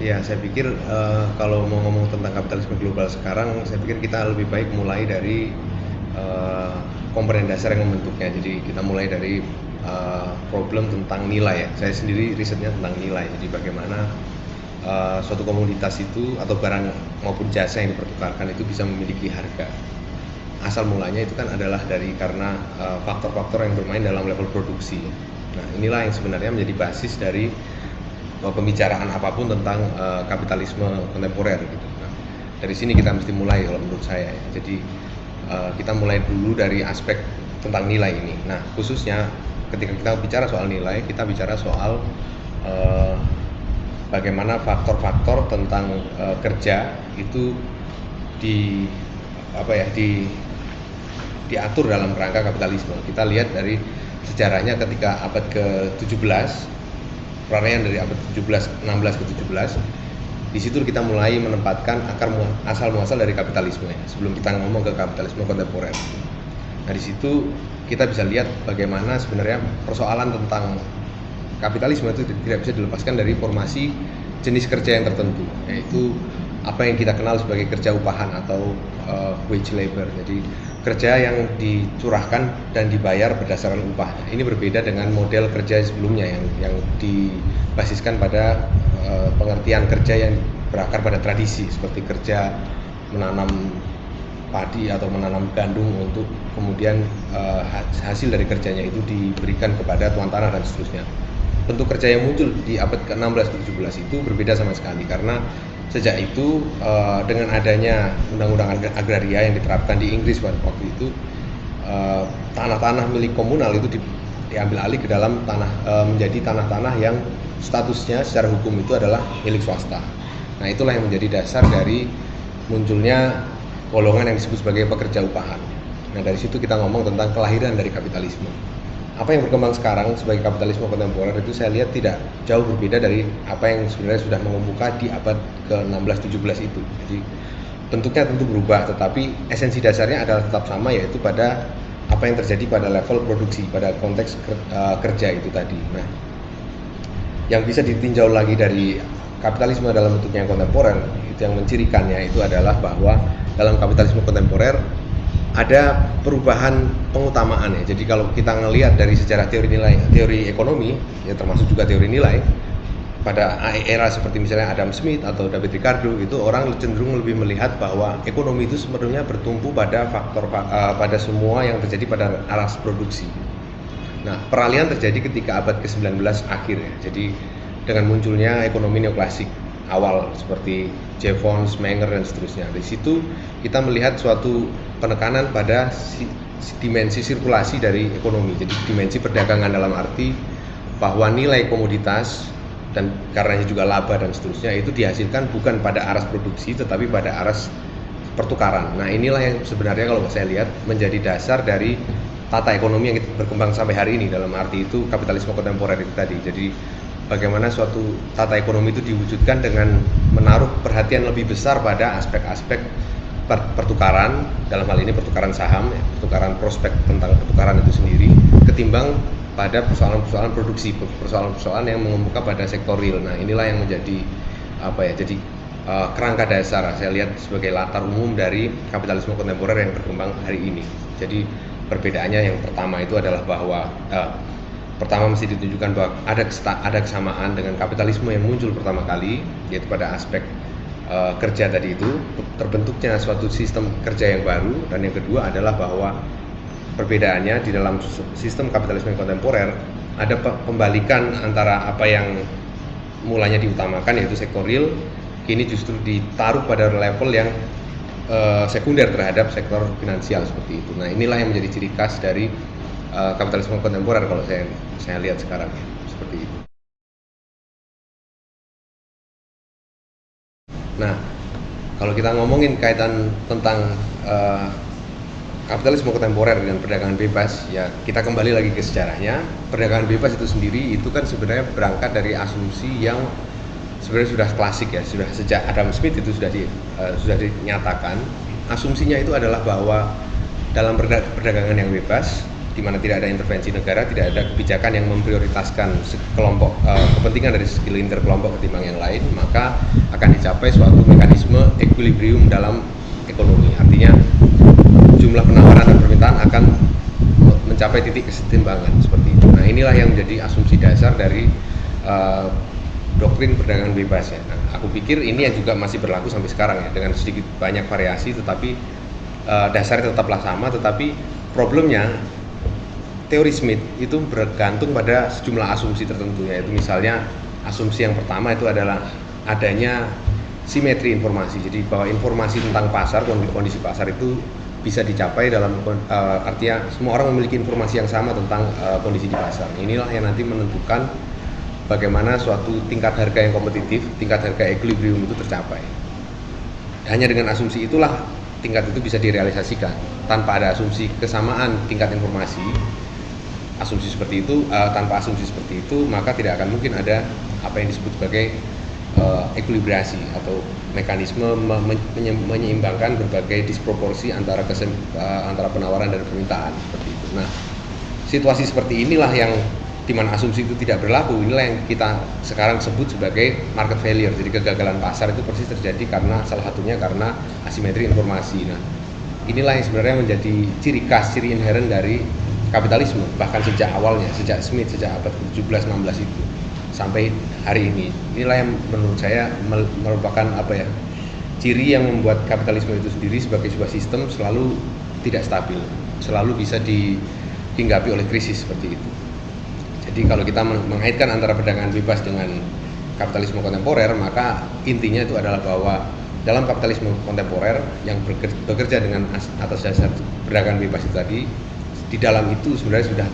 Ya, saya pikir kalau mau ngomong tentang kapitalisme global sekarang, saya pikir kita lebih baik mulai dari eh, komponen dasar yang membentuknya. Jadi kita mulai dari problem tentang nilai ya. Saya sendiri risetnya tentang nilai. Jadi bagaimana suatu komoditas itu atau barang maupun jasa yang dipertukarkan itu bisa memiliki harga. Asal mulanya itu kan adalah dari karena faktor-faktor yang bermain dalam level produksi. Nah, inilah yang sebenarnya menjadi basis dari pembicaraan apapun tentang kapitalisme kontemporer gitu. Nah, dari sini kita mesti mulai kalau menurut saya ya. Jadi kita mulai dulu dari aspek tentang nilai ini. Nah, khususnya ketika kita bicara soal nilai, kita bicara soal uh, bagaimana faktor-faktor tentang kerja itu di apa ya diatur dalam kerangka kapitalisme. Kita lihat dari sejarahnya ketika abad ke-17, perayaan dari abad 17, 16 ke 17, di situ kita mulai menempatkan asal muasal dari kapitalisme ya, sebelum kita ngomong ke kapitalisme kontemporer. Nah, di situ kita bisa lihat bagaimana sebenarnya persoalan tentang kapitalisme itu tidak bisa dilepaskan dari formasi jenis kerja yang tertentu, yaitu apa yang kita kenal sebagai kerja upahan atau wage labor. Jadi kerja yang dicurahkan dan dibayar berdasarkan upah. Ini berbeda dengan model kerja sebelumnya yang dibasiskan pada pengertian kerja yang berakar pada tradisi, seperti kerja menanam padi atau menanam gandum untuk kemudian hasil dari kerjanya itu diberikan kepada tuan tanah dan seterusnya. Bentuk kerja yang muncul di abad ke-16 ke 17 itu berbeda sama sekali, karena sejak itu dengan adanya undang-undang agraria yang diterapkan di Inggris pada waktu itu, tanah-tanah milik komunal itu diambil alih ke dalam menjadi tanah-tanah yang statusnya secara hukum itu adalah milik swasta. Nah, itulah yang menjadi dasar dari munculnya golongan yang disebut sebagai pekerja upahan. Nah, dari situ kita ngomong tentang kelahiran dari kapitalisme. Apa yang berkembang sekarang sebagai kapitalisme kontemporer itu saya lihat tidak jauh berbeda dari apa yang sebenarnya sudah mengemuka di abad ke-16-17 itu. Jadi bentuknya tentu berubah, tetapi esensi dasarnya adalah tetap sama, yaitu pada apa yang terjadi pada level produksi, pada konteks kerja itu tadi. Nah, yang bisa ditinjau lagi dari kapitalisme dalam bentuknya yang kontemporer, itu yang mencirikannya itu adalah bahwa dalam kapitalisme kontemporer ada perubahan pengutamaan ya. Jadi kalau kita ngelihat dari sejarah teori nilai, teori ekonomi ya, termasuk juga teori nilai, pada era seperti misalnya Adam Smith atau David Ricardo, itu orang cenderung lebih melihat bahwa ekonomi itu sebenarnya bertumpu pada pada semua yang terjadi pada aras produksi. Nah, peralihan terjadi ketika abad ke-19 akhir ya. Jadi dengan munculnya ekonomi neoklasik awal seperti Jevons, Menger dan seterusnya. Di situ kita melihat suatu penekanan pada dimensi sirkulasi dari ekonomi. Jadi dimensi perdagangan dalam arti bahwa nilai komoditas dan karenanya juga laba dan seterusnya itu dihasilkan bukan pada aras produksi tetapi pada aras pertukaran. Nah, inilah yang sebenarnya kalau saya lihat menjadi dasar dari tata ekonomi yang berkembang sampai hari ini, dalam arti itu kapitalisme kontemporer itu tadi. Jadi bagaimana suatu tata ekonomi itu diwujudkan dengan menaruh perhatian lebih besar pada aspek-aspek pertukaran, dalam hal ini pertukaran saham, pertukaran prospek tentang pertukaran itu sendiri, ketimbang pada persoalan-persoalan produksi, persoalan-persoalan yang mengemuka pada sektor real. Nah, inilah yang menjadi jadi kerangka dasar saya lihat sebagai latar umum dari kapitalisme kontemporer yang berkembang hari ini. Jadi perbedaannya yang pertama itu adalah bahwa pertama mesti ditunjukkan bahwa ada kesamaan dengan kapitalisme yang muncul pertama kali, yaitu pada aspek kerja tadi itu, terbentuknya suatu sistem kerja yang baru. Dan yang kedua adalah bahwa perbedaannya di dalam sistem kapitalisme kontemporer ada pembalikan antara apa yang mulanya diutamakan yaitu sektor real, kini justru ditaruh pada level yang sekunder terhadap sektor finansial seperti itu. Nah, inilah yang menjadi ciri khas dari kapitalisme kontemporer kalau saya lihat sekarang seperti itu. Nah, kalau kita ngomongin kaitan tentang kapitalisme kontemporer dan perdagangan bebas, ya kita kembali lagi ke sejarahnya. Perdagangan bebas itu sendiri itu kan sebenarnya berangkat dari asumsi yang sebenarnya sudah klasik ya, sudah sejak Adam Smith itu sudah dinyatakan. Asumsinya itu adalah bahwa dalam perdagangan yang bebas di mana tidak ada intervensi negara, tidak ada kebijakan yang memprioritaskan kelompok kepentingan dari segelintir kelompok ketimbang yang lain, maka akan dicapai suatu mekanisme equilibrium dalam ekonomi. Artinya jumlah penawaran dan permintaan akan mencapai titik kesetimbangan seperti itu. Nah, inilah yang menjadi asumsi dasar dari doktrin perdagangan bebas ya. Nah, aku pikir ini yang juga masih berlaku sampai sekarang ya, dengan sedikit banyak variasi, tetapi dasarnya tetaplah sama. Tetapi problemnya teori Smith itu bergantung pada sejumlah asumsi tertentu, yaitu misalnya asumsi yang pertama itu adalah adanya simetri informasi. Jadi bahwa informasi tentang pasar, kondisi pasar itu bisa dicapai dalam artinya semua orang memiliki informasi yang sama tentang kondisi di pasar. Inilah yang nanti menentukan bagaimana suatu tingkat harga yang kompetitif, tingkat harga equilibrium itu tercapai. Hanya dengan asumsi itulah tingkat itu bisa direalisasikan. Tanpa ada asumsi kesamaan tingkat informasi, asumsi seperti itu, tanpa asumsi seperti itu, maka tidak akan mungkin ada apa yang disebut sebagai ekuilibrasi atau mekanisme menyeimbangkan berbagai disproporsi antara penawaran dan permintaan seperti itu. Nah, situasi seperti inilah yang di mana asumsi itu tidak berlaku, inilah yang kita sekarang sebut sebagai market failure. Jadi kegagalan pasar itu persis terjadi karena salah satunya karena asimetri informasi. Nah, inilah yang sebenarnya menjadi ciri khas, ciri inheren dari kapitalisme, bahkan sejak awalnya, sejak Smith, sejak abad ke-17-16 itu sampai hari ini. Inilah yang menurut saya merupakan ciri yang membuat kapitalisme itu sendiri sebagai sebuah sistem selalu tidak stabil, selalu bisa dihinggapi oleh krisis seperti itu. Jadi kalau kita mengaitkan antara perdagangan bebas dengan kapitalisme kontemporer, maka intinya itu adalah bahwa dalam kapitalisme kontemporer yang bekerja dengan atas dasar perdagangan bebas itu tadi, di dalam itu sebenarnya sudah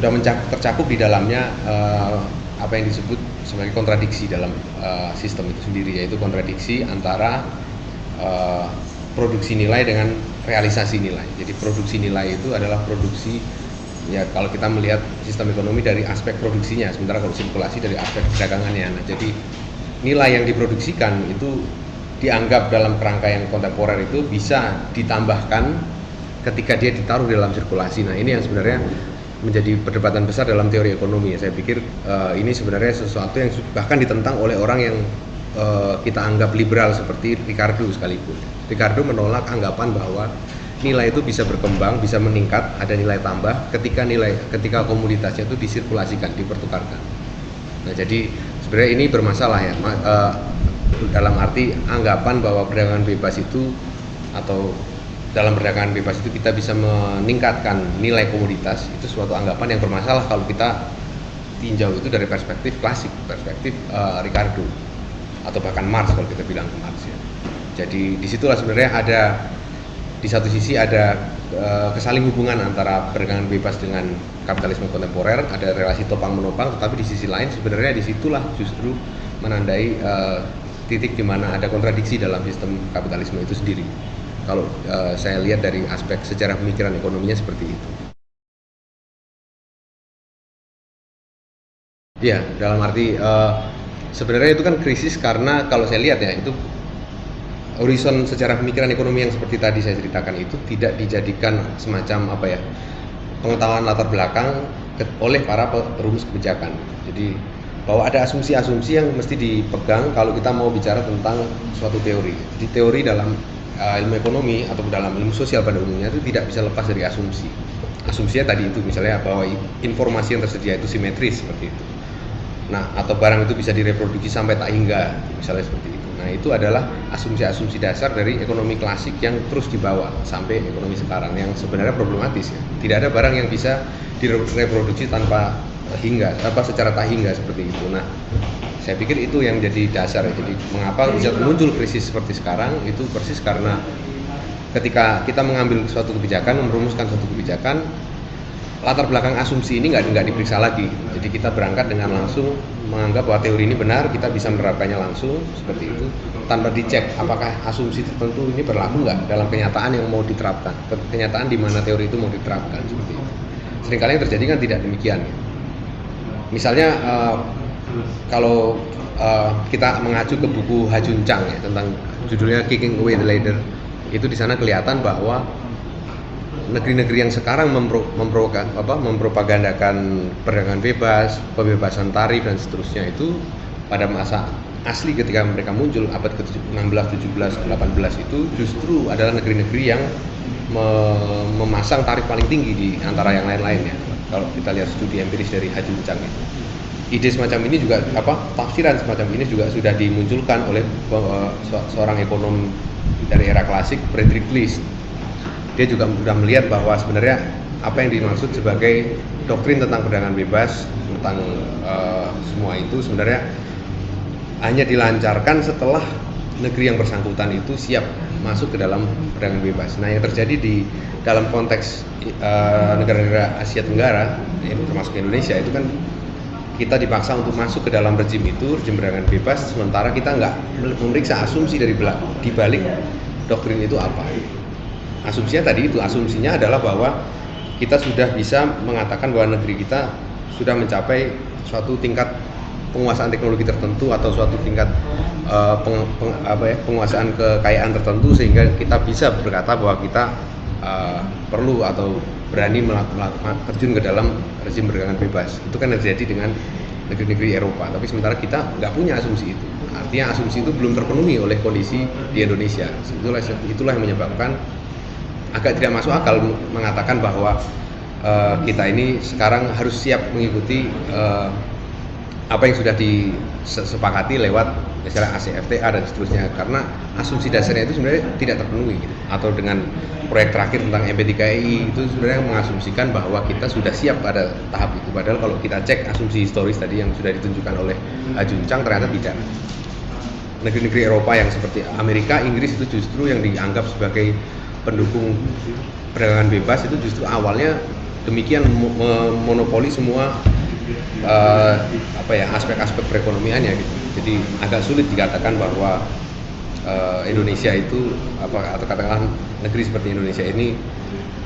sudah tercakup di dalamnya apa yang disebut sebagai kontradiksi dalam sistem itu sendiri, yaitu kontradiksi antara produksi nilai dengan realisasi nilai. Jadi produksi nilai itu adalah produksi, ya kalau kita melihat sistem ekonomi dari aspek produksinya, sementara kalau sirkulasi dari aspek perdagangannya. Nah, jadi nilai yang diproduksikan itu dianggap dalam kerangka yang kontemporer itu bisa ditambahkan ketika dia ditaruh di dalam sirkulasi. Nah, ini yang sebenarnya menjadi perdebatan besar dalam teori ekonomi. Saya pikir ini sebenarnya sesuatu yang bahkan ditentang oleh orang yang kita anggap liberal seperti Ricardo sekalipun. Ricardo menolak anggapan bahwa nilai itu bisa berkembang, bisa meningkat, ada nilai tambah ketika komoditasnya itu disirkulasikan, dipertukarkan. Nah, jadi sebenarnya ini bermasalah ya. Dalam arti anggapan bahwa perdagangan bebas itu atau dalam perdagangan bebas itu kita bisa meningkatkan nilai komoditas, itu suatu anggapan yang bermasalah kalau kita tinjau itu dari perspektif klasik, perspektif Ricardo atau bahkan Marx kalau kita bilang Marx ya. Jadi disitulah sebenarnya ada di satu sisi ada kesaling hubungan antara perdagangan bebas dengan kapitalisme kontemporer, ada relasi topang menopang, tetapi di sisi lain sebenarnya disitulah justru menandai titik di mana ada kontradiksi dalam sistem kapitalisme itu sendiri. Kalau saya lihat dari aspek sejarah pemikiran ekonominya seperti itu. Ya, dalam arti sebenarnya itu kan krisis karena kalau saya lihat ya itu horizon sejarah pemikiran ekonomi yang seperti tadi saya ceritakan itu tidak dijadikan semacam pengetahuan latar belakang oleh para perumus kebijakan. Jadi bahwa ada asumsi-asumsi yang mesti dipegang kalau kita mau bicara tentang suatu teori. Jadi teori dalam ilmu ekonomi atau dalam ilmu sosial pada umumnya itu tidak bisa lepas dari asumsi. Asumsinya tadi itu misalnya bahwa informasi yang tersedia itu simetris seperti itu. Nah, atau barang itu bisa direproduksi sampai tak hingga, misalnya seperti itu. Nah, itu adalah asumsi-asumsi dasar dari ekonomi klasik yang terus dibawa sampai ekonomi sekarang yang sebenarnya problematis ya. Tidak ada barang yang bisa direproduksi tanpa hingga, secara tak hingga seperti itu. Nah, saya pikir itu yang jadi dasar. Jadi mengapa bisa muncul krisis seperti sekarang itu persis karena ketika kita mengambil suatu kebijakan, merumuskan suatu kebijakan, latar belakang asumsi ini nggak diperiksa lagi. Jadi kita berangkat dengan langsung menganggap bahwa teori ini benar, kita bisa menerapkannya langsung seperti itu tanpa dicek apakah asumsi tertentu ini berlaku nggak dalam kenyataan yang mau diterapkan, kenyataan di mana teori itu mau diterapkan seperti itu. Seringkali yang terjadi kan tidak demikian. Misalnya kalau kita mengacu ke buku Hajun Chang ya, tentang judulnya Kicking Away the Ladder, itu di sana kelihatan bahwa negeri-negeri yang sekarang mempropagandakan perdagangan bebas, pembebasan tarif dan seterusnya itu pada masa asli ketika mereka muncul abad ke-16, 17, 18 itu justru adalah negeri-negeri yang memasang tarif paling tinggi di antara yang lain-lainnya. Kalau kita lihat studi empiris dari Hajuncang itu, ide semacam ini juga tafsiran semacam ini juga sudah dimunculkan oleh seorang ekonom dari era klasik, Friedrich List. Dia juga sudah melihat bahwa sebenarnya apa yang dimaksud sebagai doktrin tentang perdagangan bebas, tentang semua itu sebenarnya hanya dilancarkan setelah negeri yang bersangkutan itu siap masuk ke dalam perdagangan bebas. Nah, yang terjadi di dalam konteks negara-negara Asia Tenggara, termasuk Indonesia, itu kan kita dipaksa untuk masuk ke dalam rezim itu, rezim perdagangan bebas, sementara kita nggak memeriksa asumsi dari di balik doktrin itu apa. Asumsinya tadi itu, asumsinya adalah bahwa kita sudah bisa mengatakan bahwa negeri kita sudah mencapai suatu tingkat penguasaan teknologi tertentu atau suatu tingkat penguasaan kekayaan tertentu sehingga kita bisa berkata bahwa kita perlu atau berani terjun ke dalam rezim perdagangan bebas. Itu kan terjadi dengan negeri-negeri Eropa, tapi sementara kita nggak punya asumsi itu. Artinya asumsi itu belum terpenuhi oleh kondisi di Indonesia. Itulah yang menyebabkan agak tidak masuk akal mengatakan bahwa kita ini sekarang harus siap mengikuti apa yang sudah disepakati lewat misalnya ACFTA dan seterusnya, karena asumsi dasarnya itu sebenarnya tidak terpenuhi gitu. Atau dengan proyek terakhir tentang MP3I itu sebenarnya mengasumsikan bahwa kita sudah siap pada tahap itu, padahal kalau kita cek asumsi historis tadi yang sudah ditunjukkan oleh Juncang ternyata tidak. Negeri-negeri Eropa yang seperti Amerika, Inggris itu justru yang dianggap sebagai pendukung perdagangan bebas itu justru awalnya demikian memonopoli semua aspek-aspek perekonomiannya gitu. Jadi agak sulit dikatakan bahwa Indonesia itu atau katakanlah negeri seperti Indonesia ini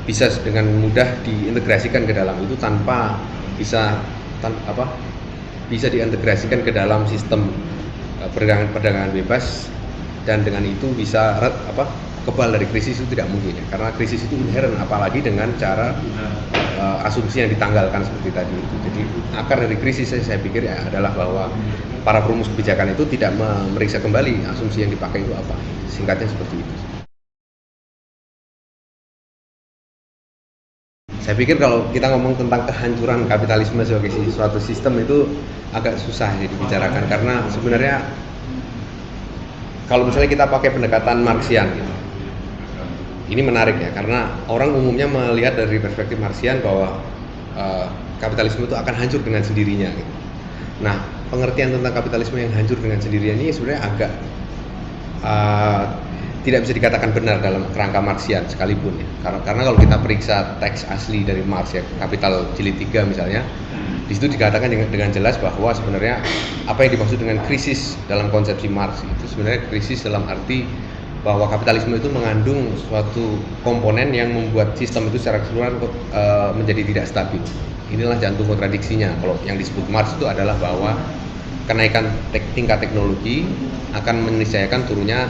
bisa dengan mudah diintegrasikan ke dalam itu tanpa bisa diintegrasikan ke dalam sistem perdagangan bebas, dan dengan itu bisa kebal dari krisis itu tidak mungkin ya, karena krisis itu inherent apalagi dengan cara asumsi yang ditanggalkan seperti tadi itu. Jadi akar dari krisis saya pikir ya adalah bahwa para perumus kebijakan itu tidak memeriksa kembali asumsi yang dipakai itu apa. Singkatnya seperti itu. Saya pikir kalau kita ngomong tentang kehancuran kapitalisme sebagai suatu sistem itu agak susah ya dibicarakan, karena sebenarnya kalau misalnya kita pakai pendekatan Marxian gitu, ini menarik ya, karena orang umumnya melihat dari perspektif Marxian bahwa kapitalisme itu akan hancur dengan sendirinya gitu. Nah, pengertian tentang kapitalisme yang hancur dengan sendirinya ini sebenarnya agak tidak bisa dikatakan benar dalam kerangka Marxian sekalipun ya. Karena kalau kita periksa teks asli dari Marx ya, Kapital jilid 3 misalnya, di situ dikatakan dengan jelas bahwa sebenarnya apa yang dimaksud dengan krisis dalam konsepsi Marx itu sebenarnya krisis dalam arti bahwa kapitalisme itu mengandung suatu komponen yang membuat sistem itu secara keseluruhan menjadi tidak stabil. Inilah jantung kontradiksinya. Kalau yang disebut Marx itu adalah bahwa kenaikan tingkat teknologi akan meniscayakan turunnya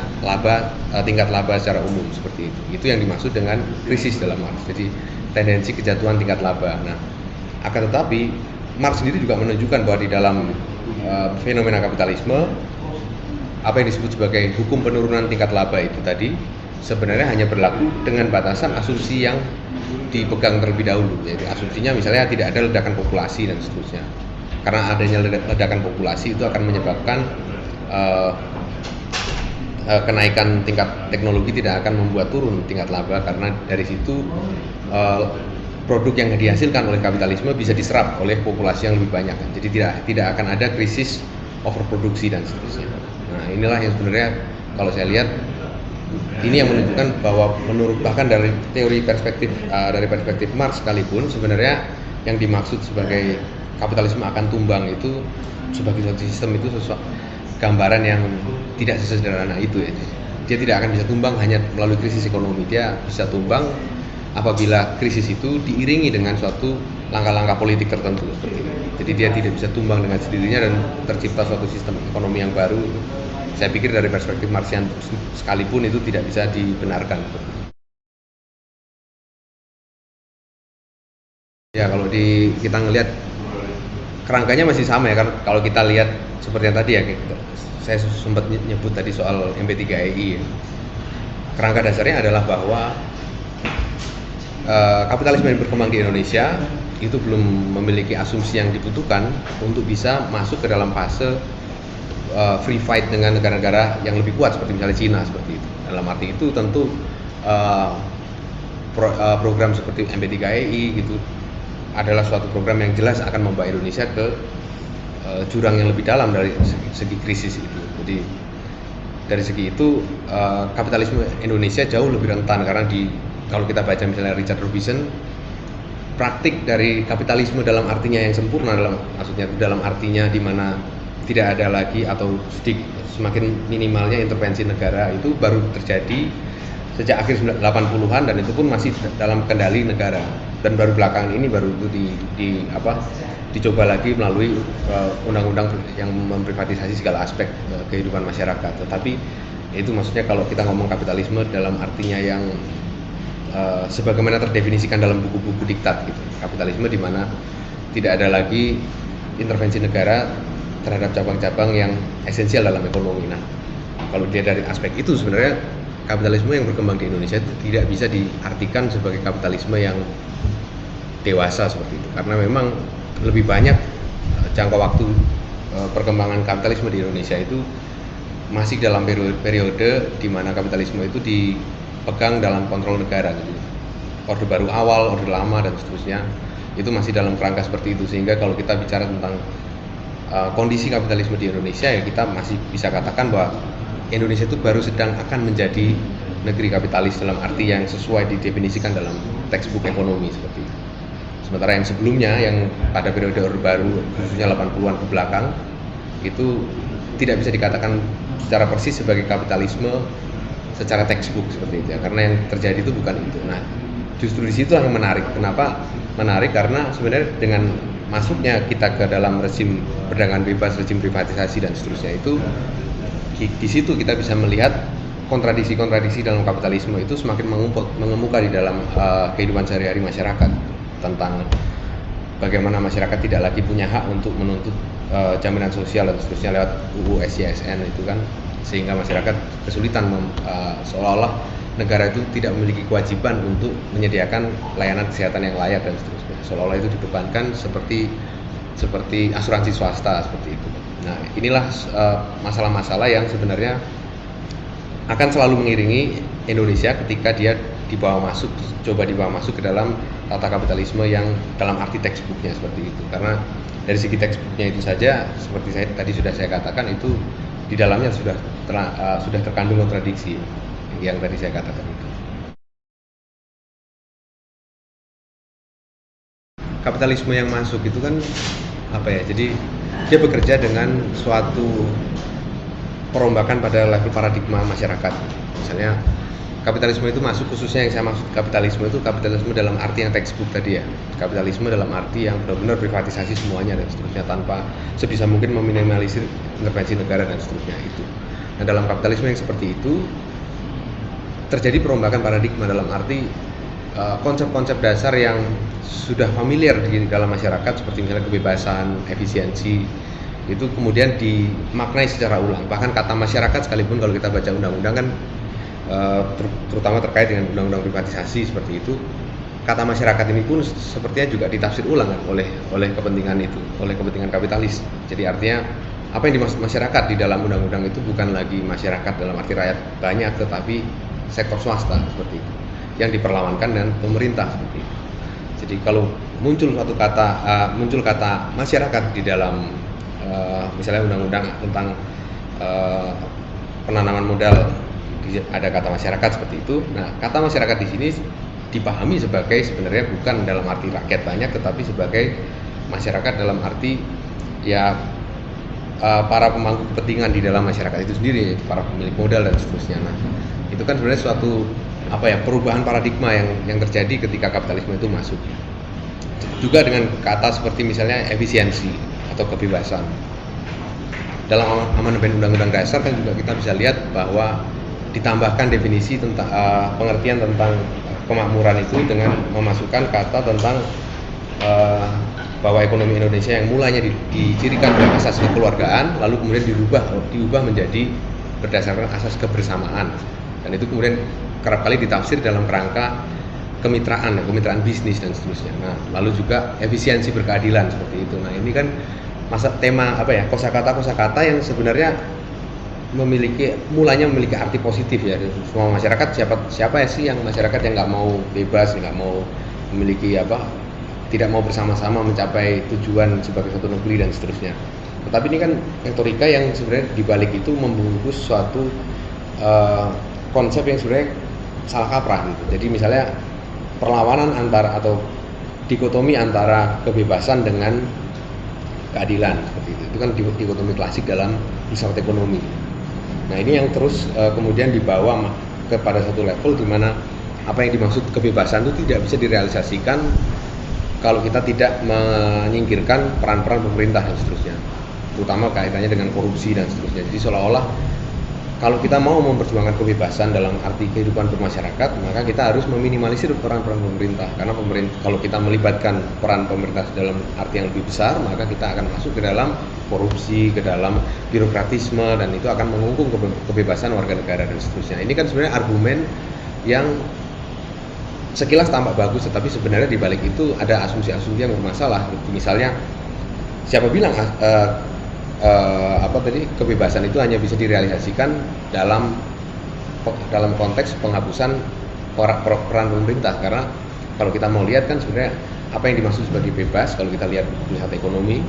tingkat laba secara umum seperti itu. Itu yang dimaksud dengan krisis dalam Marx. Jadi tendensi kejatuhan tingkat laba. Nah, akan tetapi Marx sendiri juga menunjukkan bahwa di dalam fenomena kapitalisme apa yang disebut sebagai hukum penurunan tingkat laba itu tadi sebenarnya hanya berlaku dengan batasan asumsi yang dipegang terlebih dahulu. Jadi asumsinya misalnya tidak ada ledakan populasi dan seterusnya. Karena adanya ledakan populasi itu akan menyebabkan kenaikan tingkat teknologi tidak akan membuat turun tingkat laba, karena dari situ produk yang dihasilkan oleh kapitalisme bisa diserap oleh populasi yang lebih banyak. Jadi tidak akan ada krisis overproduksi dan seterusnya. Nah, inilah yang sebenarnya kalau saya lihat ini yang menunjukkan bahwa bahkan dari teori perspektif Marx sekalipun sebenarnya yang dimaksud sebagai kapitalisme akan tumbang itu sebagai suatu sistem itu gambaran yang tidak sesederhana itu ya. Dia tidak akan bisa tumbang hanya melalui krisis ekonomi. Dia bisa tumbang apabila krisis itu diiringi dengan suatu langkah-langkah politik tertentu seperti itu. Jadi dia tidak bisa tumbang dengan sendirinya dan tercipta suatu sistem ekonomi yang baru. Saya pikir dari perspektif Marxian sekalipun itu tidak bisa dibenarkan. Ya kalau kita ngelihat kerangkanya masih sama ya, kan kalau kita lihat seperti yang tadi ya, saya sempat nyebut tadi soal MP3EI ya. Kerangka dasarnya adalah bahwa kapitalisme yang berkembang di Indonesia itu belum memiliki asumsi yang dibutuhkan untuk bisa masuk ke dalam fase free fight dengan negara-negara yang lebih kuat seperti misalnya Cina seperti itu. Dalam arti itu tentu program seperti MP3EI gitu adalah suatu program yang jelas akan membawa Indonesia ke jurang yang lebih dalam dari segi krisis itu. Jadi dari segi itu kapitalisme Indonesia jauh lebih rentan karena kalau kita baca misalnya Richard Robinson, praktik dari kapitalisme dalam artinya yang sempurna, maksudnya dalam artinya di mana tidak ada lagi atau semakin minimalnya intervensi negara itu baru terjadi sejak akhir 80-an, dan itu pun masih dalam kendali negara, dan baru belakangan ini baru itu dicoba lagi melalui undang-undang yang memprivatisasi segala aspek kehidupan masyarakat. Tetapi itu maksudnya kalau kita ngomong kapitalisme dalam artinya yang sebagaimana terdefinisikan dalam buku-buku diktat gitu. Kapitalisme di mana tidak ada lagi intervensi negara terhadap cabang-cabang yang esensial dalam ekonomi. Nah, kalau dia dari aspek itu sebenarnya kapitalisme yang berkembang di Indonesia itu tidak bisa diartikan sebagai kapitalisme yang dewasa seperti itu, karena memang lebih banyak jangka waktu perkembangan kapitalisme di Indonesia itu masih dalam periode di mana kapitalisme itu dipegang dalam kontrol negara gitu. Orde Baru awal, Orde Lama dan seterusnya itu masih dalam kerangka seperti itu, sehingga kalau kita bicara tentang kondisi kapitalisme di Indonesia ya kita masih bisa katakan bahwa Indonesia itu baru sedang akan menjadi negeri kapitalis dalam arti yang sesuai didefinisikan dalam textbook ekonomi seperti itu. Sementara yang sebelumnya yang pada periode Orde Baru khususnya 80-an ke belakang itu tidak bisa dikatakan secara persis sebagai kapitalisme secara textbook seperti itu ya, karena yang terjadi itu bukan itu. Nah, justru di situ yang menarik. Kenapa menarik? Karena sebenarnya dengan masuknya kita ke dalam rezim perdagangan bebas, rezim privatisasi dan seterusnya itu, di situ kita bisa melihat kontradiksi-kontradiksi dalam kapitalisme itu semakin mengemuka di dalam kehidupan sehari-hari masyarakat, tentang bagaimana masyarakat tidak lagi punya hak untuk menuntut jaminan sosial dan seterusnya lewat UU SYSN itu kan, sehingga masyarakat kesulitan seolah-olah negara itu tidak memiliki kewajiban untuk menyediakan layanan kesehatan yang layak dan seterusnya, seolah-olah itu dibebankan seperti asuransi swasta seperti itu. Nah, inilah masalah-masalah yang sebenarnya akan selalu mengiringi Indonesia ketika dia dibawa masuk ke dalam tata kapitalisme yang dalam arti textbooknya seperti itu. Karena dari segi textbooknya itu saja, seperti tadi sudah saya katakan, itu di dalamnya sudah terkandung kontradiksi yang tadi saya katakan itu. Kapitalisme yang masuk itu kan jadi dia bekerja dengan suatu perombakan pada level paradigma masyarakat. Misalnya kapitalisme itu masuk, khususnya yang saya maksud kapitalisme itu kapitalisme dalam arti yang textbook tadi ya, kapitalisme dalam arti yang benar-benar privatisasi semuanya dan seterusnya tanpa sebisa mungkin meminimalisir intervensi negara dan seterusnya itu. Nah, dalam kapitalisme yang seperti itu terjadi perombakan paradigma dalam arti konsep-konsep dasar yang sudah familiar di dalam masyarakat seperti misalnya kebebasan, efisiensi, itu kemudian dimaknai secara ulang. Bahkan kata masyarakat sekalipun kalau kita baca undang-undang kan terutama terkait dengan undang-undang privatisasi seperti itu, kata masyarakat ini pun sepertinya juga ditafsir ulang kan oleh kepentingan itu, oleh kepentingan kapitalis. Jadi artinya apa yang dimaksud masyarakat di dalam undang-undang itu bukan lagi masyarakat dalam arti rakyat banyak, tetapi sektor swasta seperti itu yang diperlawankan dengan pemerintah seperti itu. Jadi kalau muncul kata masyarakat di dalam misalnya undang-undang tentang penanaman modal, ada kata masyarakat seperti itu. Nah, kata masyarakat di sini dipahami sebagai sebenarnya bukan dalam arti rakyat banyak, tetapi sebagai masyarakat dalam arti ya para pemangku kepentingan di dalam masyarakat itu sendiri, para pemilik modal dan seterusnya. Nah, itu kan sebenarnya suatu perubahan paradigma yang terjadi ketika kapitalisme itu masuk. Juga dengan kata seperti misalnya efisiensi atau kebebasan. Dalam amandemen Undang-Undang Dasar kan juga kita bisa lihat bahwa ditambahkan definisi tentang pengertian tentang kemakmuran itu dengan memasukkan kata tentang uh, bahwa ekonomi Indonesia yang mulanya dicirikan dengan asas kekeluargaan, lalu kemudian diubah menjadi berdasarkan asas kebersamaan, dan itu kemudian kerap kali ditafsir dalam kerangka kemitraan bisnis dan seterusnya. Nah, lalu juga efisiensi berkeadilan seperti itu. Nah, ini kan tema kosakata yang sebenarnya mulanya memiliki arti positif ya. Semua masyarakat, siapa sih yang masyarakat yang nggak mau bebas, nggak mau memiliki tidak mau bersama-sama mencapai tujuan sebagai satu negeri dan seterusnya. Tetapi ini kan retorika yang sebenarnya dibalik itu membungkus suatu konsep yang sebenarnya salah kaprah gitu. Jadi misalnya perlawanan atau dikotomi antara kebebasan dengan keadilan seperti itu kan dikotomi klasik dalam filsafat ekonomi. Nah, ini yang terus kemudian dibawa kepada satu level di mana apa yang dimaksud kebebasan itu tidak bisa direalisasikan kalau kita tidak menyingkirkan peran-peran pemerintah dan seterusnya, terutama kaitannya dengan korupsi dan seterusnya. Jadi seolah-olah kalau kita mau memperjuangkan kebebasan dalam arti kehidupan bermasyarakat, maka kita harus meminimalisir peran-peran pemerintah. Karena kalau kita melibatkan peran pemerintah dalam arti yang lebih besar, maka kita akan masuk ke dalam korupsi, ke dalam birokratisme, dan itu akan mengungkung kebebasan warga negara dan seterusnya. Ini kan sebenarnya argumen yang sekilas tampak bagus, tetapi sebenarnya di balik itu ada asumsi-asumsi yang bermasalah. Misalnya, siapa bilang kebebasan itu hanya bisa direalisasikan dalam konteks penghapusan peran pemerintah? Karena kalau kita mau lihat kan sebenarnya apa yang dimaksud sebagai bebas, kalau kita lihat ekonomi,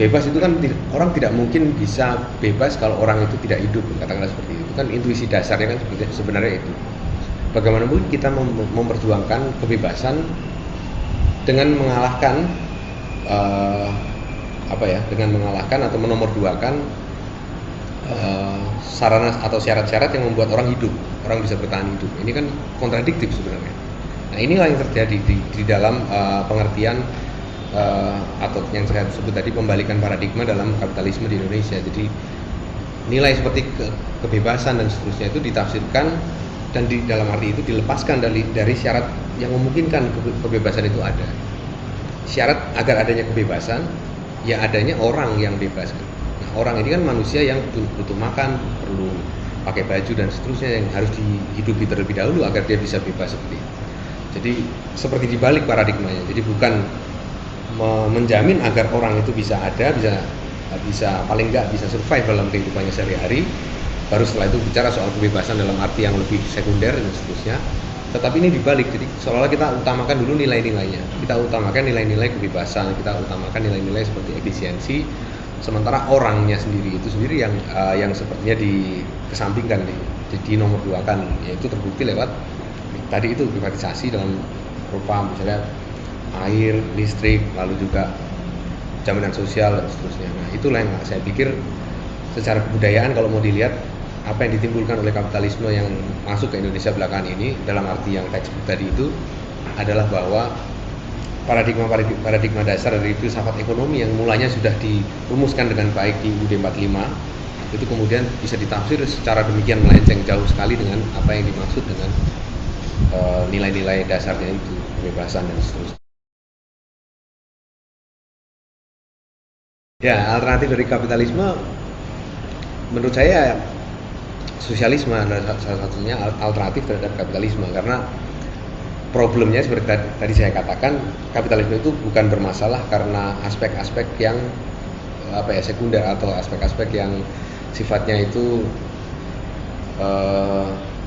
bebas itu kan orang tidak mungkin bisa bebas kalau orang itu tidak hidup, katakanlah seperti itu. Kan intuisi dasarnya kan sebenarnya itu. Bagaimana mungkin kita memperjuangkan kebebasan dengan mengalahkan atau menomorduakan sarana atau syarat-syarat yang membuat orang bisa bertahan hidup. Ini kan kontradiktif sebenarnya. Nah, inilah yang terjadi di dalam pengertian atau yang saya sebut tadi pembalikan paradigma dalam kapitalisme di Indonesia. Jadi nilai seperti kebebasan dan seterusnya itu ditafsirkan dan di dalam arti itu dilepaskan dari syarat yang memungkinkan kebebasan itu ada. Syarat agar adanya kebebasan, ya adanya orang yang bebas. Nah, orang ini kan manusia yang butuh makan, perlu pakai baju dan seterusnya, yang harus dihidupi terlebih dahulu agar dia bisa bebas seperti itu. Jadi seperti dibalik paradigmanya. Jadi bukan menjamin agar orang itu bisa paling nggak bisa survive dalam kehidupannya sehari-hari, baru setelah itu bicara soal kebebasan dalam arti yang lebih sekunder dan seterusnya. Tetapi ini dibalik, jadi seolah-olah kita utamakan dulu nilai-nilainya, kita utamakan nilai-nilai kebebasan, kita utamakan nilai-nilai seperti efisiensi, sementara orangnya sendiri yang sepertinya dikesampingkan, di nomor dua kan, yaitu terbukti lewat tadi itu privatisasi dalam rupa misalnya air, listrik, lalu juga jaminan sosial dan seterusnya. Nah, itulah yang saya pikir secara kebudayaan kalau mau dilihat apa yang ditimbulkan oleh kapitalisme yang masuk ke Indonesia belakangan ini dalam arti yang textbook tadi itu adalah bahwa paradigma dasar dari filsafat ekonomi yang mulanya sudah dirumuskan dengan baik di UUD 45 itu kemudian bisa ditafsir secara demikian melenceng jauh sekali dengan apa yang dimaksud dengan nilai-nilai dasarnya itu, kebebasan dan seterusnya. Ya, alternatif dari kapitalisme menurut saya sosialisme adalah salah satunya alternatif terhadap kapitalisme, karena problemnya seperti tadi saya katakan, kapitalisme itu bukan bermasalah karena aspek-aspek yang sekunder atau aspek-aspek yang sifatnya itu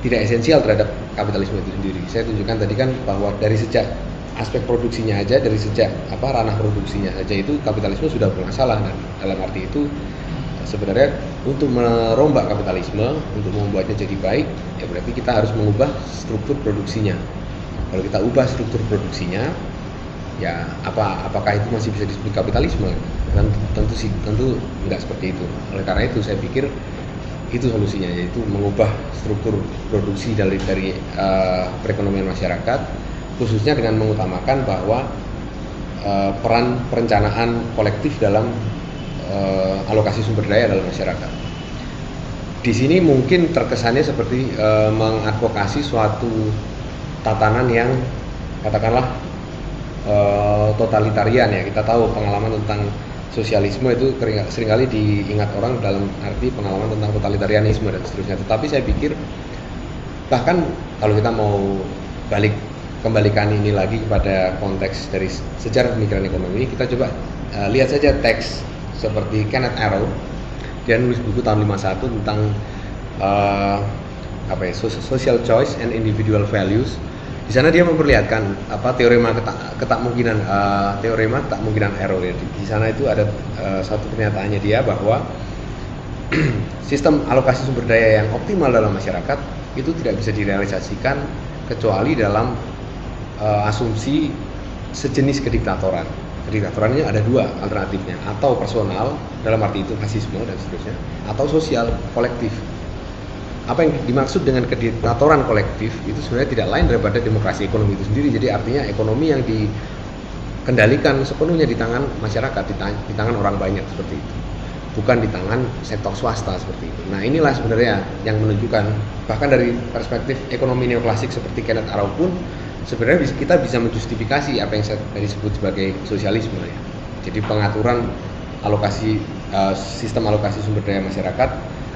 tidak esensial terhadap kapitalisme itu sendiri. Saya tunjukkan tadi kan bahwa dari sejak aspek produksinya aja, dari sejak ranah produksinya saja itu kapitalisme sudah bermasalah, dan dalam arti itu sebenarnya untuk merombak kapitalisme, untuk membuatnya jadi baik, ya berarti kita harus mengubah struktur produksinya. Kalau kita ubah struktur produksinya, ya apakah itu masih bisa disebut kapitalisme? Dan tentu enggak seperti itu. Oleh karena itu saya pikir itu solusinya, yaitu mengubah struktur produksi dari perekonomian masyarakat, khususnya dengan mengutamakan bahwa peran perencanaan kolektif dalam alokasi sumber daya dalam masyarakat. Di sini mungkin terkesannya seperti mengadvokasi suatu tatanan yang katakanlah totalitarian ya. Kita tahu pengalaman tentang sosialisme itu seringkali diingat orang dalam arti pengalaman tentang totalitarianisme dan seterusnya. Tetapi saya pikir bahkan kalau kita mau kembalikan ini lagi kepada konteks dari sejarah pemikiran ekonomi, kita coba lihat saja teks seperti Kenneth Arrow. Dia nulis buku tahun 51 tentang social choice and individual values. Di sana dia memperlihatkan teorema ketakmungkinan Arrow ya. Di sana itu ada satu pernyataannya dia bahwa sistem alokasi sumber daya yang optimal dalam masyarakat itu tidak bisa direalisasikan kecuali dalam asumsi sejenis kediktatoran. Kediktatorannya ada dua alternatifnya, atau personal dalam arti itu fasisme dan seterusnya, atau sosial kolektif. Apa yang dimaksud dengan kediktatoran kolektif itu sebenarnya tidak lain daripada demokrasi ekonomi itu sendiri. Jadi artinya ekonomi yang dikendalikan sepenuhnya di tangan masyarakat, di tangan orang banyak seperti itu, bukan di tangan sektor swasta seperti itu. Nah inilah sebenarnya yang menunjukkan, bahkan dari perspektif ekonomi neoklasik seperti Kenneth Arrow pun sebenarnya kita bisa menjustifikasi apa yang saya tadi sebut sebagai sosialisme ya. Jadi pengaturan sistem alokasi sumber daya masyarakat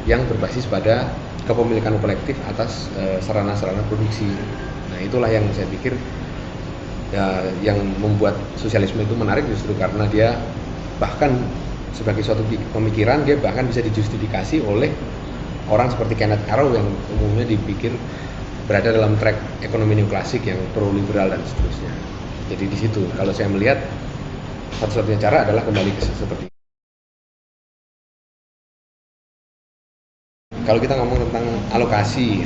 yang berbasis pada kepemilikan kolektif atas sarana-sarana produksi. Nah itulah yang saya pikir yang membuat sosialisme itu menarik, justru karena dia bahkan sebagai suatu pemikiran dia bahkan bisa dijustifikasi oleh orang seperti Kenneth Arrow yang umumnya dipikir berada dalam track ekonomi neoklasik yang pro liberal dan seterusnya. Jadi di situ kalau saya melihat satu-satunya cara adalah kembali ke seperti itu. Kalau kita ngomong tentang alokasi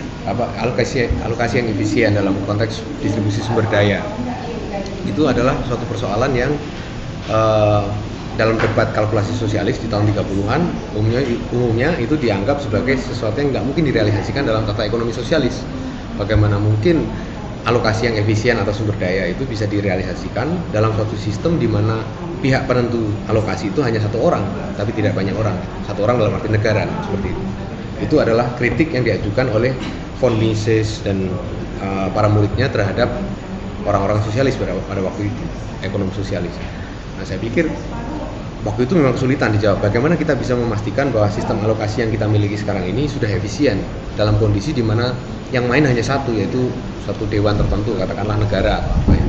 yang efisien dalam konteks distribusi sumber daya, itu adalah suatu persoalan yang dalam debat kalkulasi sosialis di tahun 30-an umumnya itu dianggap sebagai sesuatu yang nggak mungkin direalisasikan dalam tata ekonomi sosialis. Bagaimana mungkin alokasi yang efisien atau sumber daya itu bisa direalisasikan dalam suatu sistem di mana pihak penentu alokasi itu hanya satu orang, tapi tidak banyak orang. Satu orang dalam arti negara, seperti itu. Itu adalah kritik yang diajukan oleh von Mises dan para muridnya terhadap orang-orang sosialis pada waktu itu, ekonom sosialis. Nah, saya pikir waktu itu memang kesulitan dijawab. Bagaimana kita bisa memastikan bahwa sistem alokasi yang kita miliki sekarang ini sudah efisien dalam kondisi di mana yang main hanya satu, yaitu suatu dewan tertentu, katakanlah negara atau apa ya.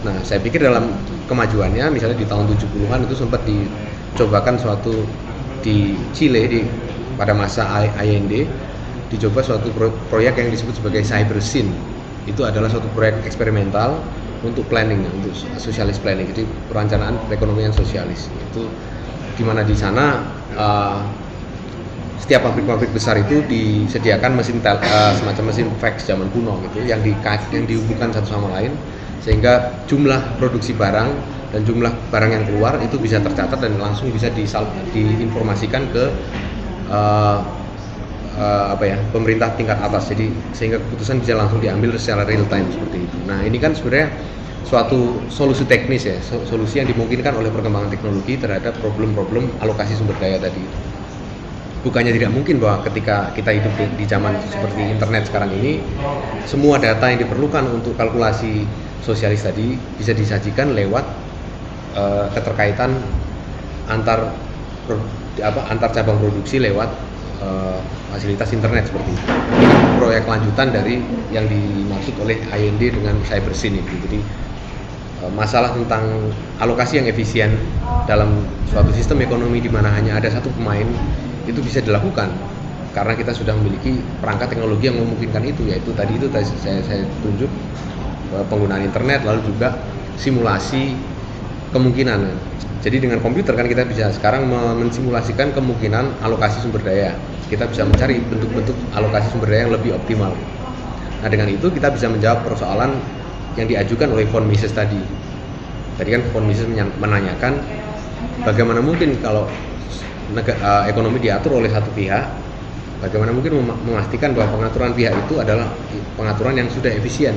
Nah, saya pikir dalam kemajuannya, misalnya di tahun 70-an itu sempat dicobakan suatu di Chile pada masa Allende, dicoba suatu proyek yang disebut sebagai CyberSyn. Itu adalah suatu proyek eksperimental untuk planning, untuk sosialis planning, jadi perencanaan perekonomian sosialis. Itu di mana di sana setiap pabrik-pabrik besar itu disediakan semacam mesin fax zaman kuno gitu, yang dihubungkan satu sama lain, sehingga jumlah produksi barang dan jumlah barang yang keluar itu bisa tercatat dan langsung bisa diinformasikan ke pemerintah tingkat atas. Jadi sehingga keputusan bisa langsung diambil secara real time seperti itu. Nah, ini kan sebenarnya suatu solusi teknis ya, solusi yang dimungkinkan oleh perkembangan teknologi terhadap problem-problem alokasi sumber daya tadi. Bukannya tidak mungkin bahwa ketika kita hidup di zaman seperti internet sekarang ini, semua data yang diperlukan untuk kalkulasi sosialis tadi bisa disajikan lewat keterkaitan antar cabang produksi lewat fasilitas internet seperti itu. Ini proyek lanjutan dari yang dimaksud oleh Allende dengan CyberSyn itu. Jadi masalah tentang alokasi yang efisien dalam suatu sistem ekonomi di mana hanya ada satu pemain itu bisa dilakukan karena kita sudah memiliki perangkat teknologi yang memungkinkan itu, yaitu tadi saya tunjuk penggunaan internet, lalu juga simulasi kemungkinan. Jadi dengan komputer kan kita bisa sekarang mensimulasikan kemungkinan alokasi sumber daya. Kita bisa mencari bentuk-bentuk alokasi sumber daya yang lebih optimal. Nah, dengan itu kita bisa menjawab persoalan yang diajukan oleh von Mises tadi. Tadi kan von Mises menanyakan bagaimana mungkin kalau ekonomi diatur oleh satu pihak, bagaimana mungkin memastikan bahwa pengaturan pihak itu adalah pengaturan yang sudah efisien.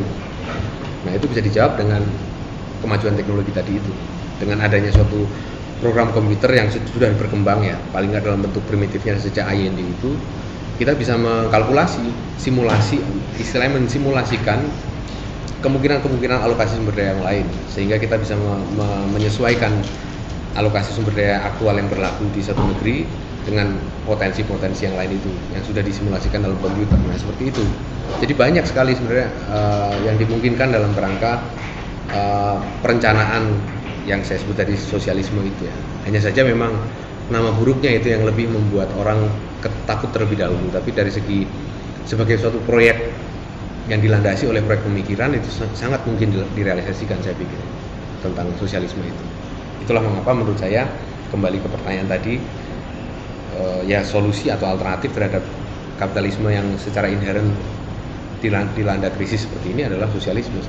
Nah, itu bisa dijawab dengan kemajuan teknologi tadi itu. Dengan adanya suatu program komputer yang sudah berkembang ya, paling nggak dalam bentuk primitifnya sejak Allende itu, kita bisa mengkalkulasi, simulasi, istilahnya mensimulasikan kemungkinan alokasi sumber daya yang lain, sehingga kita bisa menyesuaikan alokasi sumber daya aktual yang berlaku di satu negeri dengan potensi-potensi yang lain itu yang sudah disimulasikan dalam komputer. Nah, seperti itu. Jadi banyak sekali sebenarnya yang dimungkinkan dalam kerangka perencanaan yang saya sebut tadi sosialisme itu ya. Hanya saja memang nama buruknya itu yang lebih membuat orang takut terlebih dahulu. Tapi dari segi sebagai suatu proyek yang dilandasi oleh proyek pemikiran itu sangat mungkin direalisasikan, saya pikir, tentang sosialisme itu. Itulah mengapa menurut saya, kembali ke pertanyaan tadi, ya solusi atau alternatif terhadap kapitalisme yang secara inherent dilanda krisis seperti ini adalah sosialisme.